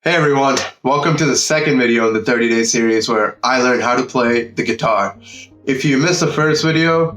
Hey everyone, welcome to the second video in the 30-day series where I learned how to play the guitar. If you missed the first video,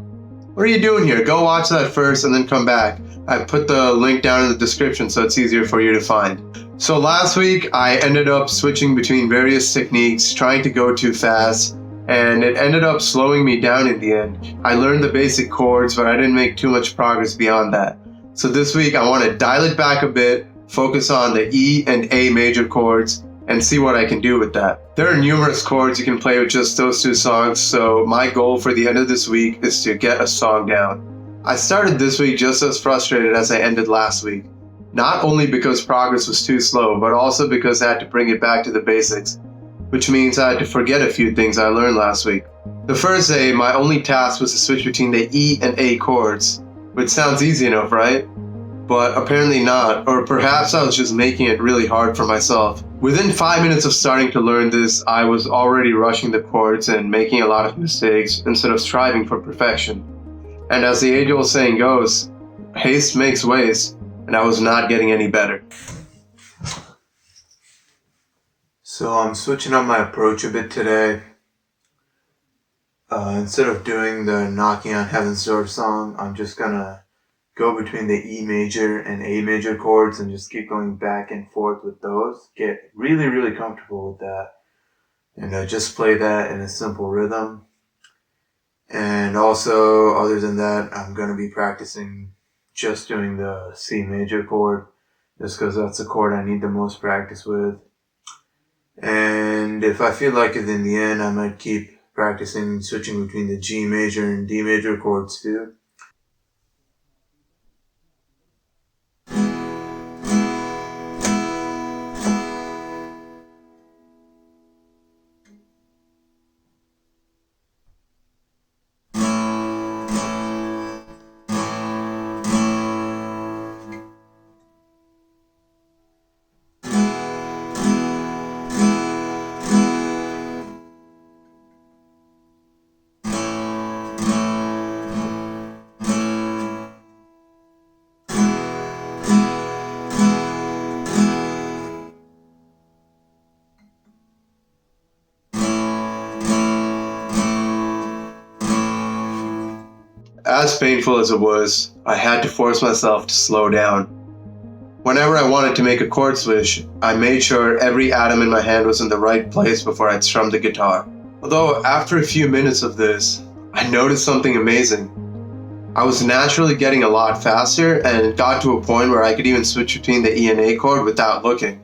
what are you doing here? Go watch that first and then come back. I put the link down in the description so it's easier for you to find. So last week I ended up switching between various techniques, trying to go too fast, and it ended up slowing me down in the end. I learned the basic chords, but I didn't make too much progress beyond that. So this week I want to dial it back a bit, focus on the E and A major chords, and see what I can do with that. There are numerous chords you can play with just those two songs, so my goal for the end of this week is to get a song down. I started this week just as frustrated as I ended last week, not only because progress was too slow, but also because I had to bring it back to the basics, which means I had to forget a few things I learned last week. The first day, my only task was to switch between the E and A chords, which sounds easy enough, right? But apparently not, or perhaps I was just making it really hard for myself. Within 5 minutes of starting to learn this, I was already rushing the chords and making a lot of mistakes instead of striving for perfection. And as the age-old saying goes, haste makes waste, and I was not getting any better. So I'm switching up my approach a bit today. Instead of doing the Knocking on Heaven's Door song, I'm just gonna go between the E major and A major chords and just keep going back and forth with those. Get really comfortable with that. And just play that in a simple rhythm. And also, other than that, I'm going to be practicing just doing the C major chord, just because that's the chord I need the most practice with. And if I feel like it in the end, I might keep practicing switching between the G major and D major chords too. As painful as it was, I had to force myself to slow down. Whenever I wanted to make a chord switch, I made sure every atom in my hand was in the right place before I'd strum the guitar. Although after a few minutes of this, I noticed something amazing. I was naturally getting a lot faster, and it got to a point where I could even switch between the E and A chord without looking.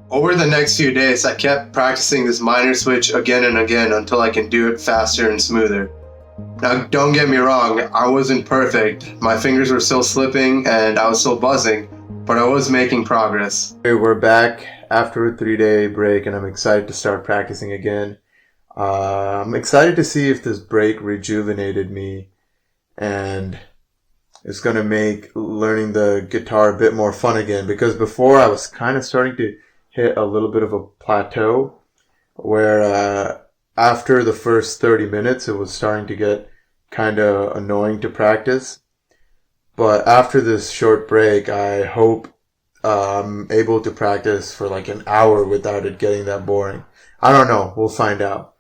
Over the next few days, I kept practicing this minor switch again and again until I can do it faster and smoother. Now, don't get me wrong, I wasn't perfect. My fingers were still slipping and I was still buzzing, but I was making progress. Okay, we're back after a 3-day break and I'm excited to start practicing again. I'm excited to see if this break rejuvenated me and it's going to make learning the guitar a bit more fun again, because before I was kind of starting to hit a little bit of a plateau where after the first 30 minutes, it was starting to get kind of annoying to practice. But after this short break, I hope I'm able to practice for like an hour without it getting that boring. I don't know. We'll find out.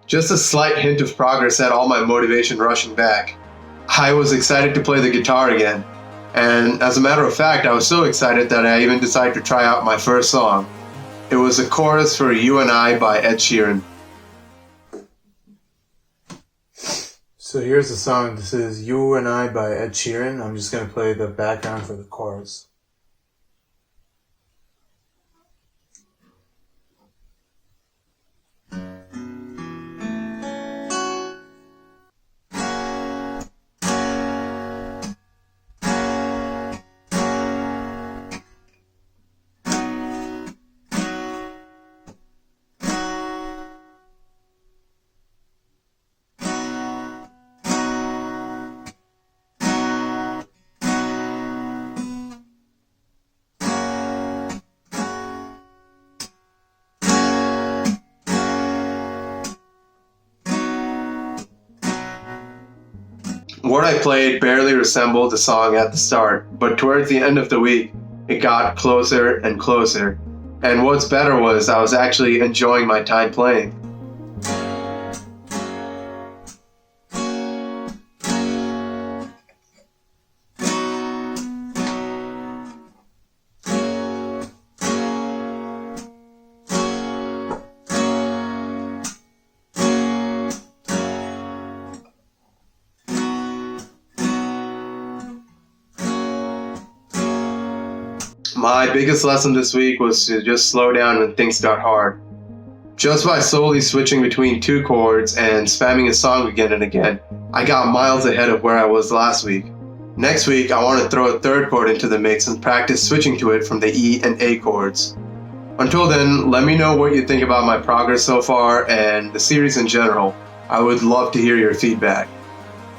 Just a slight hint of progress had all my motivation rushing back. I was excited to play the guitar again, and as a matter of fact, I was so excited that I even decided to try out my first song. It was a chorus for U.n.i by Ed Sheeran. So here's the song. This is U.n.i by Ed Sheeran. I'm just going to play the background for the chorus. What I played barely resembled the song at the start, but towards the end of the week, it got closer and closer. And what's better was I was actually enjoying my time playing. My biggest lesson this week was to just slow down when things got hard. Just by slowly switching between two chords and spamming a song again and again, I got miles ahead of where I was last week. Next week, I want to throw a third chord into the mix and practice switching to it from the E and A chords. Until then, let me know what you think about my progress so far and the series in general. I would love to hear your feedback.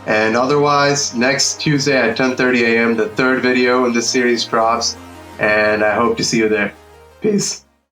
And otherwise, next Tuesday at 10:30 a.m. the third video in this series drops, and I hope to see you there. Peace.